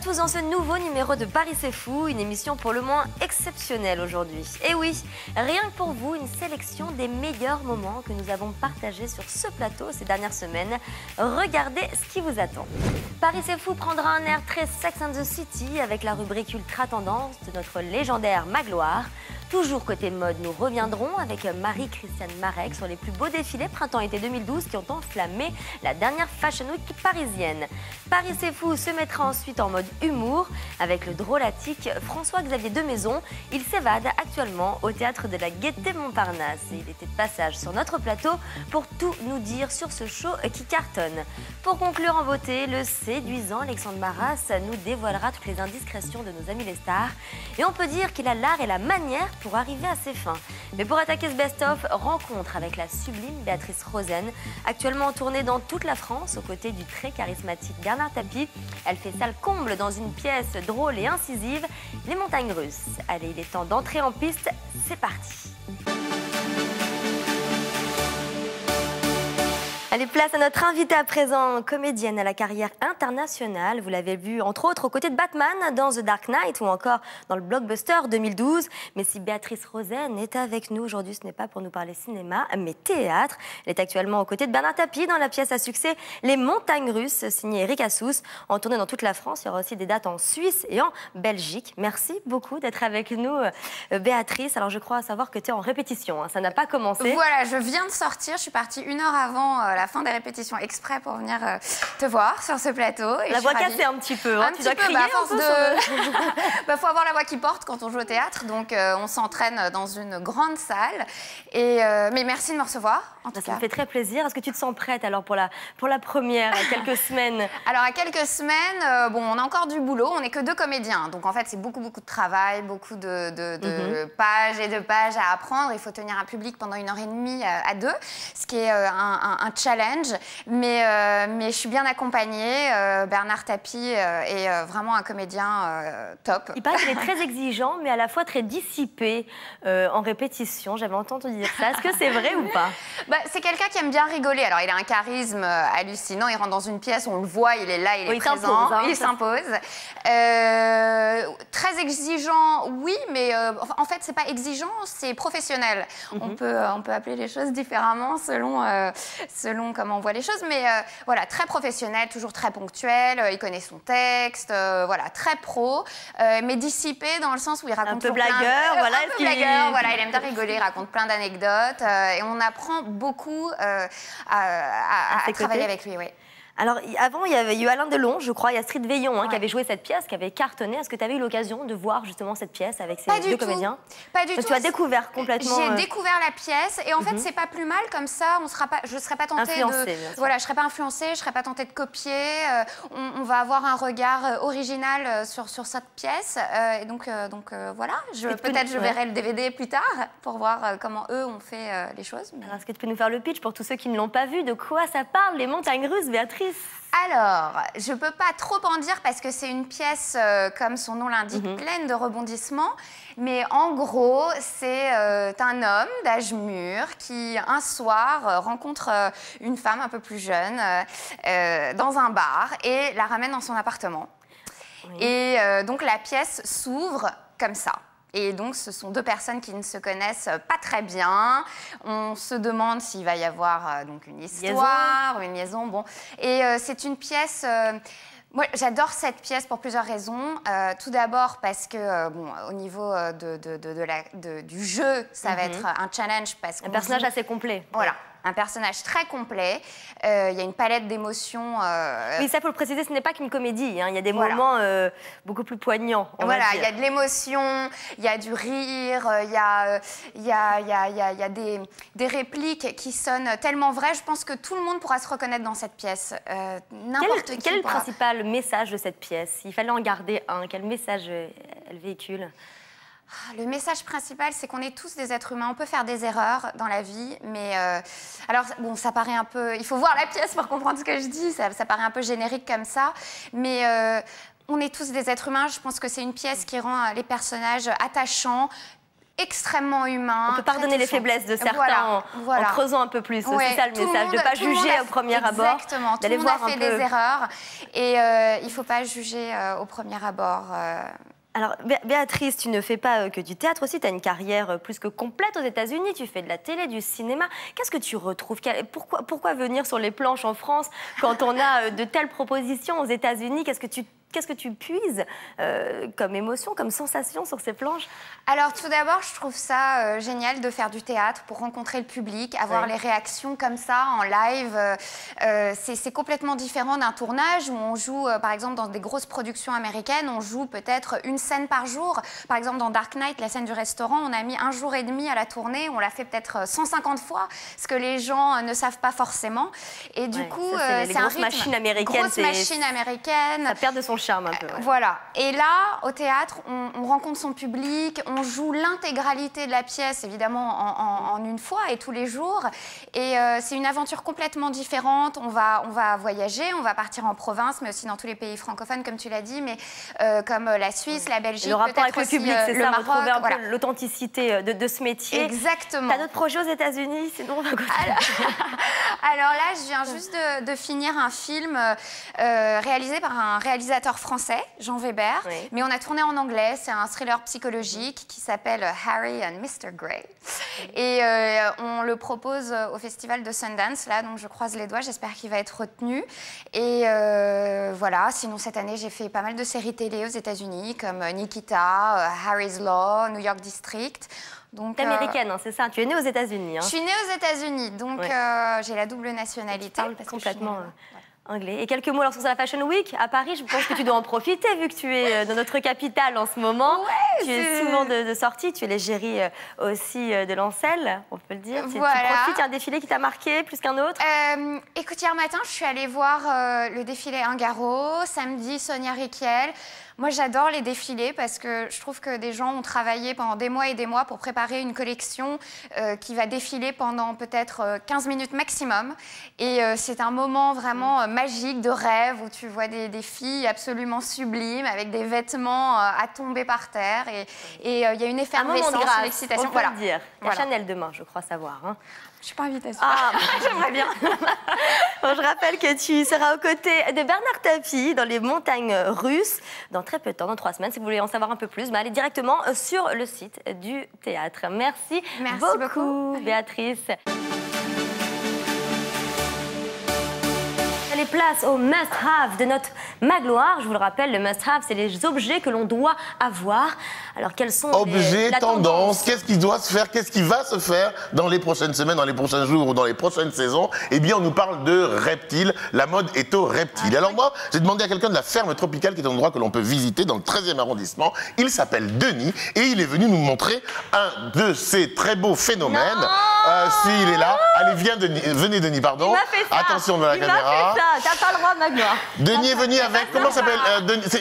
tous dans ce nouveau numéro de Paris c'est fou, une émission pour le moins exceptionnelle aujourd'hui. Et oui, rien que pour vous, une sélection des meilleurs moments que nous avons partagés sur ce plateau ces dernières semaines. Regardez ce qui vous attend. Paris c'est fou prendra un air très Sex and the City avec la rubrique Ultra Tendance de notre légendaire Magloire. Toujours côté mode, nous reviendrons avec Marie-Christiane Marek sur les plus beaux défilés printemps-été 2012 qui ont enflammé la dernière Fashion Week parisienne. Paris c'est fou se mettra ensuite en mode humour avec le drôlatique François-Xavier Demaison. Il s'évade actuellement au théâtre de la Gaîté Montparnasse et il était de passage sur notre plateau pour tout nous dire sur ce show qui cartonne. Pour conclure en beauté, le séduisant Alexandre Maras nous dévoilera toutes les indiscrétions de nos amis les stars et on peut dire qu'il a l'art et la manière pour arriver à ses fins. Mais pour attaquer ce best-of, rencontre avec la sublime Béatrice Rosen, actuellement en tournée dans toute la France aux côtés du très charismatique Bernard Tapie. Elle fait salle comble dans une pièce drôle et incisive, Les Montagnes Russes. Allez, il est temps d'entrer en piste, c'est parti. Allez, place à notre invitée à présent, comédienne à la carrière internationale. Vous l'avez vu entre autres aux côtés de Batman dans The Dark Knight ou encore dans le blockbuster 2012. Mais si Béatrice Rosen est avec nous aujourd'hui, ce n'est pas pour nous parler cinéma, mais théâtre. Elle est actuellement aux côtés de Bernard Tapie dans la pièce à succès Les Montagnes Russes, signée Eric Assous, en tournée dans toute la France. Il y aura aussi des dates en Suisse et en Belgique. Merci beaucoup d'être avec nous, Béatrice. Alors je crois savoir que tu es en répétition, hein. Ça n'a pas commencé. Voilà, je viens de sortir. Je suis partie 1 heure avant la fin des répétitions exprès pour venir te voir sur ce plateau. Et la voix cassée un petit peu, hein. Tu dois crier un peu de... faut avoir la voix qui porte quand on joue au théâtre, donc on s'entraîne dans une grande salle. Mais merci de me recevoir, en tout cas. Ça me fait très plaisir. Est-ce que tu te sens prête alors pour la première, quelques semaines? Alors, à quelques semaines, bon, on a encore du boulot, on n'est que 2 comédiens. Donc, en fait, c'est beaucoup de travail, beaucoup de pages et de pages à apprendre. Il faut tenir un public pendant 1h30 à 2, ce qui est un challenge. Mais je suis bien accompagnée. Bernard Tapie est vraiment un comédien top. Il paraît qu'il est très exigeant, mais à la fois très dissipé en répétition. J'avais entendu dire ça. Est-ce que c'est vrai ou pas? C'est quelqu'un qui aime bien rigoler. Alors, il a un charisme hallucinant. Il rentre dans une pièce, on le voit, il est là, il est présent. Il s'impose. Très exigeant, oui, mais en fait, c'est pas exigeant, c'est professionnel. On peut appeler les choses différemment selon comment on voit les choses, mais voilà, très professionnel, toujours très ponctuel, il connaît son texte, voilà, très pro, mais dissipé dans le sens où il raconte un peu blagueur, voilà, un peu blagueur, voilà, il aime bien rigoler, il raconte plein d'anecdotes, et on apprend beaucoup à travailler avec lui, oui. Alors, avant, il y avait eu Alain Delon, je crois, il y a Astrid Veillon qui avait joué cette pièce, qui avait cartonné. Est-ce que tu avais eu l'occasion de voir justement cette pièce avec ces deux comédiens? Pas du tout. Tu as découvert complètement... J'ai découvert la pièce et en fait, c'est pas plus mal comme ça. Je ne serais pas tentée de... Voilà, je serais pas influencée, je serais pas tentée de copier. On va avoir un regard original sur cette pièce. Et donc voilà, peut-être je verrai le DVD plus tard pour voir comment eux ont fait les choses. Mais... Est-ce que tu peux nous faire le pitch pour tous ceux qui ne l'ont pas vu? De quoi ça parle, Les Montagnes Russes, Béatrice? Alors, je ne peux pas trop en dire parce que c'est une pièce, comme son nom l'indique, pleine de rebondissements. Mais en gros, c'est un homme d'âge mûr qui, un soir, rencontre une femme un peu plus jeune dans un bar et la ramène dans son appartement. Oui. Et donc, la pièce s'ouvre comme ça. Et donc, ce sont 2 personnes qui ne se connaissent pas très bien. On se demande s'il va y avoir donc une histoire, une liaison. Bon. Et c'est une pièce... moi, j'adore cette pièce pour plusieurs raisons. Tout d'abord parce que, au niveau du jeu, ça va être un challenge. Parce un personnage assez complet. Voilà. Un personnage très complet, il y a une palette d'émotions. Oui, ça, faut le préciser, ce n'est pas qu'une comédie, hein. Il y a des moments beaucoup plus poignants. Voilà, il y a de l'émotion, il y a du rire, il y a des répliques qui sonnent tellement vraies. Je pense que tout le monde pourra se reconnaître dans cette pièce. Quel est le principal message de cette pièce? Il fallait en garder un. Quel message elle véhicule? Le message principal, c'est qu'on est tous des êtres humains. On peut faire des erreurs dans la vie, mais... alors, bon, ça paraît un peu... Il faut voir la pièce pour comprendre ce que je dis. Ça paraît un peu générique comme ça, mais on est tous des êtres humains. Je pense que c'est une pièce qui rend les personnages attachants, extrêmement humain. On peut pardonner les faiblesses de certains en creusant un peu plus. C'est ça le message, de ne pas juger au premier abord. Exactement, tout le monde a fait des erreurs et il ne faut pas juger au premier abord. Alors, Béatrice, tu ne fais pas que du théâtre aussi, tu as une carrière plus que complète aux États-Unis, tu fais de la télé, du cinéma. Qu'est-ce que tu retrouves? Pourquoi venir sur les planches en France quand on a de telles propositions aux États-Unis? Qu'est-ce que tu puises comme émotion, comme sensation sur ces planches? Alors tout d'abord, je trouve ça génial de faire du théâtre pour rencontrer le public, avoir les réactions comme ça en live. C'est complètement différent d'un tournage où on joue, par exemple, dans des grosses productions américaines, on joue peut-être une scène par jour. Par exemple, dans Dark Knight, la scène du restaurant, on a mis 1 jour et demi à la tournée, on l'a fait peut-être 150 fois, ce que les gens ne savent pas forcément. Et du coup, c'est un rythme. Machines américaines. Grosse machine américaine. Ça perd de son charme un peu. Voilà. Et là, au théâtre, on rencontre son public, on joue l'intégralité de la pièce, évidemment, en une fois et tous les jours. Et c'est une aventure complètement différente. On va voyager, on va partir en province, mais aussi dans tous les pays francophones, comme tu l'as dit, mais comme la Suisse, la Belgique, le rapport avec le public, c'est ça, Maroc, retrouver un peu l'authenticité de ce métier. Exactement. T'as d'autres projets aux États-Unis? Sinon, on va continuer. Alors là, je viens juste de finir un film réalisé par un réalisateur français, Jean Weber, mais on a tourné en anglais. C'est un thriller psychologique qui s'appelle Harry and Mr. Grey. Et on le propose au festival de Sundance, là, donc je croise les doigts, j'espère qu'il va être retenu. Et voilà, sinon cette année, j'ai fait pas mal de séries télé aux États-Unis, comme Nikita, Harry's Law, New York District. T'es américaine, hein, c'est ça? Tu es née aux États-Unis. Je suis née aux États-Unis, donc j'ai la double nationalité. Tu parles complètement anglais. Et quelques mots alors sur la Fashion Week à Paris, je pense que tu dois en profiter vu que tu es dans notre capitale en ce moment. Tu es souvent de sortie, tu es l'égérie aussi de Lancel, on peut le dire. Tu profites, il y a un défilé qui t'a marqué plus qu'un autre? Écoute, hier matin, je suis allée voir le défilé Ungaro, samedi Sonia Rykiel. Moi, j'adore les défilés parce que je trouve que des gens ont travaillé pendant des mois et des mois pour préparer une collection qui va défiler pendant peut-être 15 minutes maximum. Et c'est un moment vraiment magique, de rêve, où tu vois des filles absolument sublimes avec des vêtements à tomber par terre. Et il y a une effervescence, une excitation. On peut le dire. Il y a Chanel demain, je crois savoir. Hein. Je suis pas invitée. J'aimerais bien. Bon, je rappelle que tu seras aux côtés de Bernard Tapie dans les montagnes russes dans très peu de temps, dans 3 semaines. Si vous voulez en savoir un peu plus, allez directement sur le site du théâtre. Merci beaucoup, Béatrice. Les places au must-have de notre Magloire. Je vous le rappelle, le must-have, c'est les objets que l'on doit avoir. Alors, quels sont objets, tendances, qu'est-ce qui doit se faire, qu'est-ce qui va se faire dans les prochaines semaines, dans les prochains jours ou dans les prochaines saisons? Eh bien, on nous parle de reptiles. La mode est aux reptiles. Alors moi, j'ai demandé à quelqu'un de la ferme tropicale, qui est un endroit que l'on peut visiter dans le 13e arrondissement. Il s'appelle Denis et il est venu nous montrer un de ces très beaux phénomènes. S'il est là, allez, venez Denis, pardon. Attention dans la caméra. T'as pas le droit, Magloire. Denis est venu avec, comment s'appelle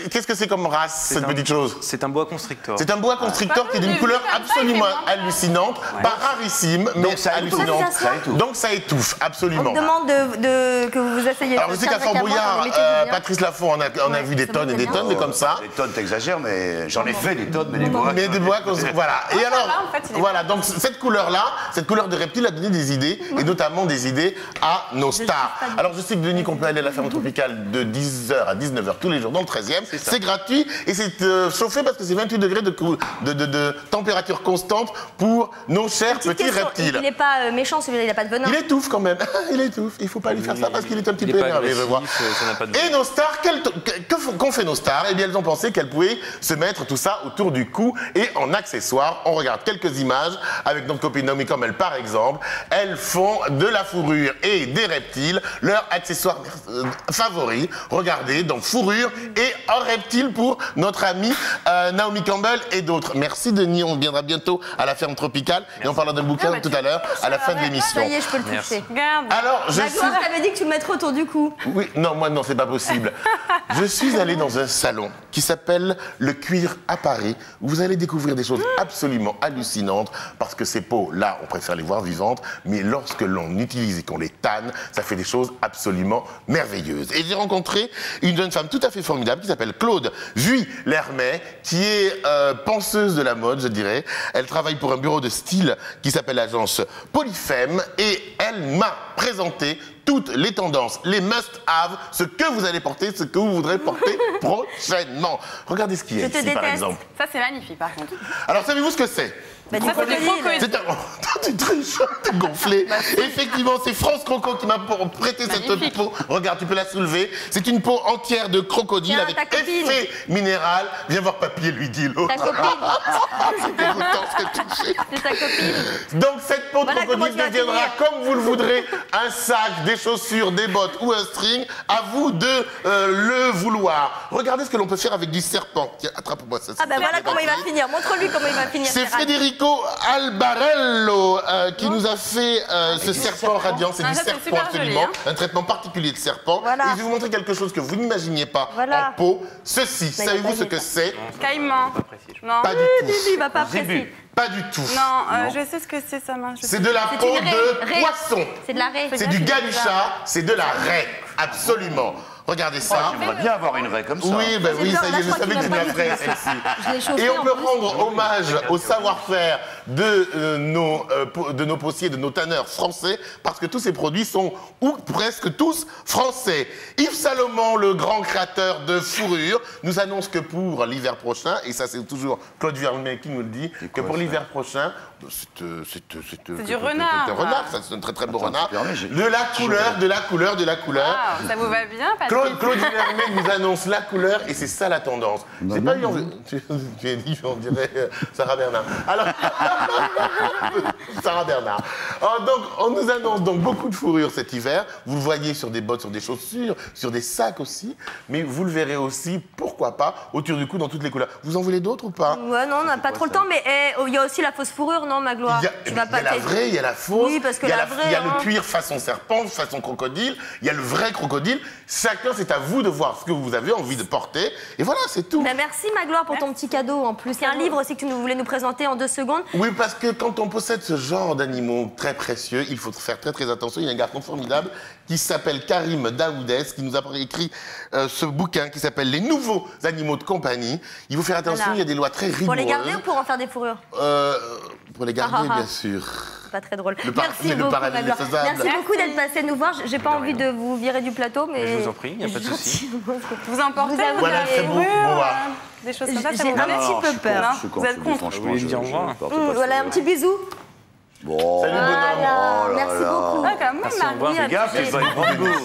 qu'est-ce que c'est comme race, cette petite chose? C'est un boa constrictor. C'est un boa constrictor qui est d'une couleur absolument hallucinante, pas rarissime, mais hallucinante. Donc ça étouffe, absolument. On demande que vous vous asseyez. Alors je sais qu'à Fort Boyard, Patrice Laffont, on a vu des tonnes et des tonnes, mais comme ça. Des tonnes, t'exagères, mais j'en ai fait des tonnes, mais des bois. Mais des bois, voilà. Et alors, voilà, donc cette couleur-là, cette couleur de reptile a donné des idées, et notamment des idées à nos stars. Alors je sais que Denis, qu'on peut aller à la ferme tropicale de 10h à 19h tous les jours dans le 13e. C'est gratuit et c'est chauffé parce que c'est 28 degrés de température constante pour nos chers petits reptiles. Il n'est pas méchant celui-là, il n'a pas de venin. Il étouffe quand même. Il étouffe. Il ne faut pas lui faire ça parce qu'il est un petit peu énervé, je vois. Et nos stars, qu'ont fait nos stars? Eh bien, elles ont pensé qu'elles pouvaient se mettre tout ça autour du cou et en accessoires. On regarde quelques images avec notre copine Naomi Campbell, par exemple. Elles font de la fourrure et des reptiles leur accessoire favori. Regardez, donc fourrure et un reptile pour notre amie Naomi Campbell et d'autres. Merci Denis, on viendra bientôt à la ferme tropicale et on parlera d'un bouquin tout à l'heure à la fin de l'émission. Ça y est, je peux le toucher. Regarde. Alors, Magloire t'avais dit que tu le mettrais autour du cou. Oui, non, moi non, c'est pas possible. Je suis allé dans un salon qui s'appelle Le Cuir à Paris, où vous allez découvrir des choses absolument hallucinantes parce que ces peaux-là, on préfère les voir voir vivantes, mais lorsque l'on utilise et qu'on les tanne, ça fait des choses absolument merveilleuses. Et j'ai rencontré une jeune femme tout à fait formidable qui s'appelle Claude Vuillermet, qui est penseuse de la mode, je dirais. Elle travaille pour un bureau de style qui s'appelle l'agence Polyfemme et elle m'a présenté toutes les tendances, les must-have, ce que vous allez porter, ce que vous voudrez porter prochainement. Regardez ce qu'il y a ici, par exemple. Ça, c'est magnifique, par contre. Alors, savez-vous ce que c'est? Ça, c'est du crocodile. C'est un... Tu triches, t'es gonflé. Effectivement, c'est France Croco qui m'a prêté cette peau. Regarde, tu peux la soulever. C'est une peau entière de crocodile. Tiens, avec ta copine. effet minéral. Viens voir papy, lui dit l'autre. Ta copine. C'est dégoûtant ce que tu fais. C'est ta copine. Donc cette peau de Voilà crocodile comment tu vas deviendra, finir. comme vous le voudrez, un sac, des chaussures, des bottes ou un string. À vous de le vouloir. Regardez ce que l'on peut faire avec du serpent. Tiens, attrape-moi ça. Ah ben voilà comment il va finir. Montre-lui comment il va finir. C'est Gérald. Federico Albarello qui nous a fait ce serpent radiant. C'est Ah, du ça, c'est serpent super absolument, joli, un traitement particulier de serpent. Voilà. Et je vais vous montrer quelque chose que vous n'imaginiez pas Voilà. en peau. Ceci, Ça, savez-vous ce que c'est? Caïman. Non. Pas du tout. Il va pas apprécier. Pas du tout. Non, je sais ce que c'est, ça marche. C'est de la C'est peau une raie. de Raie. poisson. C'est de la raie. C'est du galucha, c'est de la raie. Absolument. Regardez ça. J'aimerais bien avoir une raie comme ça. Oui, ben oui, ça y Là, est, je je crois savais qu'il que tu va la pas ferais, l'utiliser. celle-ci. Je l'ai chauffé Et on en peut plus. rendre hommage au savoir-faire de nos postiers, de nos tanneurs français, parce que tous ces produits sont, ou presque tous, français. Yves Salomon, le grand créateur de fourrure, nous annonce que pour l'hiver prochain, et ça c'est toujours Claude Vuillermet qui nous le dit, que pour l'hiver prochain, c'est du renard. un renard, ça, c'est un très très beau renard. permets, j'ai- De la couleur. Ah, ça vous va bien, Patrick? Claude Vuillermet nous annonce la couleur et c'est ça la tendance. C'est pas tu es dit, on dirait Sarah Bernard. Alors, Sarah Bernard. Donc, on nous annonce donc beaucoup de fourrure cet hiver. Vous le voyez sur des bottes, sur des chaussures, sur des sacs aussi. Mais vous le verrez aussi, pourquoi pas, autour du cou dans toutes les couleurs. Vous en voulez d'autres ou pas? Ouais, non, on n'a pas trop le temps, mais il y a aussi la fausse fourrure, non, Magloire? Il y a la vraie, il y a la fausse, Oui, parce que il y a, la vraie, il y a hein. le cuir façon serpent, façon crocodile, il y a le vrai crocodile. Chacun, c'est à vous de voir ce que vous avez envie de porter. Et voilà, c'est tout. Ben, merci Magloire pour ton petit cadeau en plus. Il y a un livre aussi que tu voulais nous présenter en 2 secondes. Oui, parce que quand on possède ce genre d'animaux très précieux, il faut faire très très attention. Il y a un garçon formidable qui s'appelle Karim Daoudès, qui nous a écrit ce bouquin qui s'appelle Les nouveaux animaux de compagnie. Il faut faire attention, Voilà. il y a des lois très rigoureuses. Pour les garder ou pour en faire des fourrures? Pour les garder, bien sûr. Pas très drôle. Le Merci beaucoup paradis Magloire. faisable. Merci beaucoup d'être passé nous voir. J'ai pas envie de vous virer du plateau, mais... Je vous en prie, il n'y a pas de souci. Vous emportez Vous avez- Voilà, avez- très beau. Boa. des choses comme ça, ça J'ai vous un plaît? petit peu peur. Non, Je suis vous êtes contre, contre. franchement. Vous voulez dire au revoir porte pas Voilà, un petit bisou. Bon. Salut, bonhomme. Voilà, Oh là merci là. beaucoup. Ah, quand même, Merci, au revoir. Marie, Fais gaffe, elle c'est pas une bonne goût.